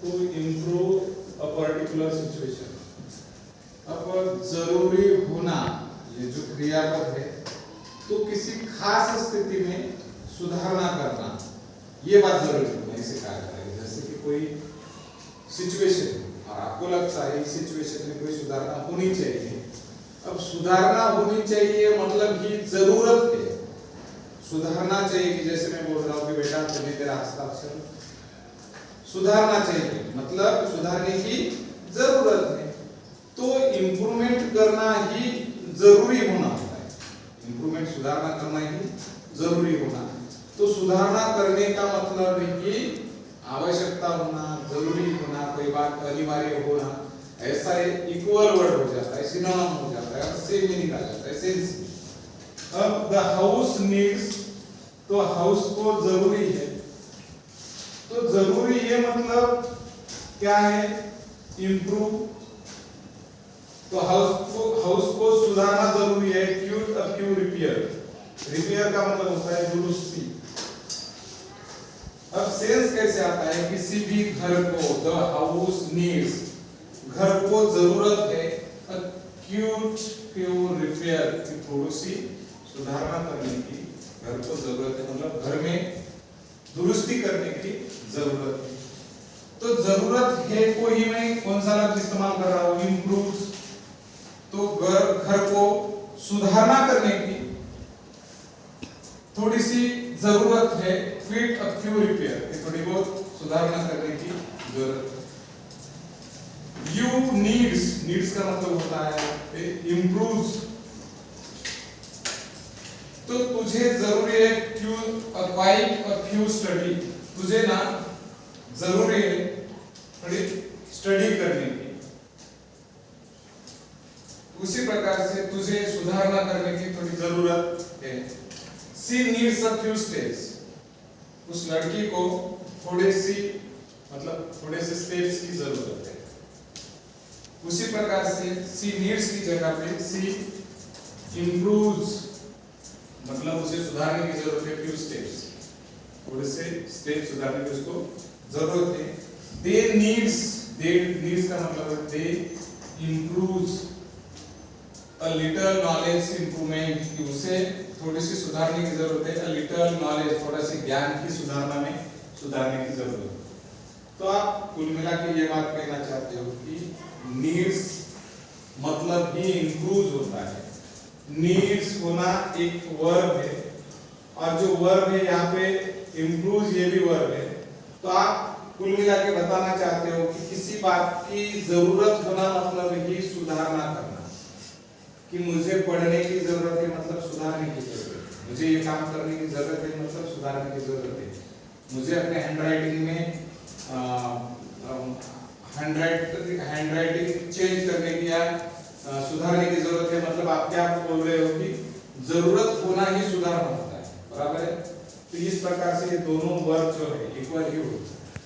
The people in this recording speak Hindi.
To improve a particular situation. अब जरूरी होना ये जो क्रियापद है, तो किसी खास स्थिति में सुधारना करना, ये बात जरूरी होना इसे कहा जाता है। जैसे कि कोई सिचुएशन और आपको लगता है इस सिचुएशन में कोई सुधारना होनी चाहिए। अब सुधारना होनी चाहिए मतलब ही जरूरत है, सुधारना चाहिए कि जैसे मैं बोल रहा हूँ कि बेटा तुम्हें तेरा हस्ताक्षर सुधारना चाहिए, मतलब सुधारने की जरूरत है, तो इम्प्रूवमेंट करना ही जरूरी होना होता है। इम्प्रूवमेंट सुधारना करना ही जरूरी होना, तो सुधारना करने का मतलब है कि आवश्यकता होना, जरूरी होना, कोई बात अनिवार्य होना, ऐसा इक्वल वर्ड हो जाता है, सिनोनिम हो जाता है, सेम मीनिंग आ जाता है, सेंस। अब द हाउस नीड्स, तो हाउस को जरूरी है, तो जरूरी है मतलब क्या है, इम्प्रूव। तो हाउस को सुधारना जरूरी है, क्यों रिपेयर, रिपेयर का मतलब होता है दुरुस्ती। अब सेंस कैसे आता है, किसी भी घर को, द हाउस नीड्स, घर को जरूरत है, क्यों रिपेयर की थोड़ी सी सुधारना करने की, घर को जरूरत है मतलब घर में दुरुस्ती करने की जरूरत है। तो जरूरत है को ही मैं कौन सा लफ्ज इस्तेमाल कर रहा हूं, इम्प्रूव। तो घर को सुधारना करने की थोड़ी सी जरूरत है, फिट अ फ्यू रिपेयर, थोड़ी बहुत सुधारना करने की जरूरत है। यू नीड्स का मतलब होता है इम्प्रूव्स, तो तुझे जरूरी है, क्यों क्वाइट अ फ्यू स्टडी, तुझे ना जरूरी है थोड़ी स्टडी करने की। उसी प्रकार से तुझे सुधारना करने की थोड़ी जरूरत है। सी नीड्स अ फ्यू स्टेप्स, उस लड़की को थोड़े से स्टेप्स की जरूरत है। उसी प्रकार से सी नीड्स की जगह पे सी इम्प्रूव्स, मतलब उसे सुधारने की जरूरत है, फ्यू स्टेप्स, थोड़े से स्टेप सुधारने की उसको जरूरत है। दे नीड्स का मतलब है they improves a little knowledge improvement, कि उसे थोड़ी सी सुधारने की जरूरत है, अ लिटिल नॉलेज, थोड़ा सी ज्ञान की सुधारने की जरूरत है। तो आप कुल मिला के ये बात कहना चाहते हो कि नीड्स मतलब ही इम्प्रूव होता है। नीड्स होना एक वर्ब है, और जो वर्ब है यहाँ पे इम्प्रूव ये भी वर्ब है। तो आप कुल मिला के बताना चाहते हो कि किसी बात की जरूरत होना मतलब ही सुधारना करना, कि मुझे पढ़ने की जरूरत है मतलब सुधारने की जरूरत है, मुझे ये काम करने की जरूरत है मतलब सुधारने की जरूरत है, मुझे अपने हैंडराइटिंग में हैंडराइटिंग चेंज करने की या सुधारने की जरूरत है, मतलब आप क्या बोल रहे हो कि जरूरत होना ही सुधारना होता है, बराबर है। तो इस प्रकार से ये दोनों वर्ब जो है इक्वल ही होते हैं।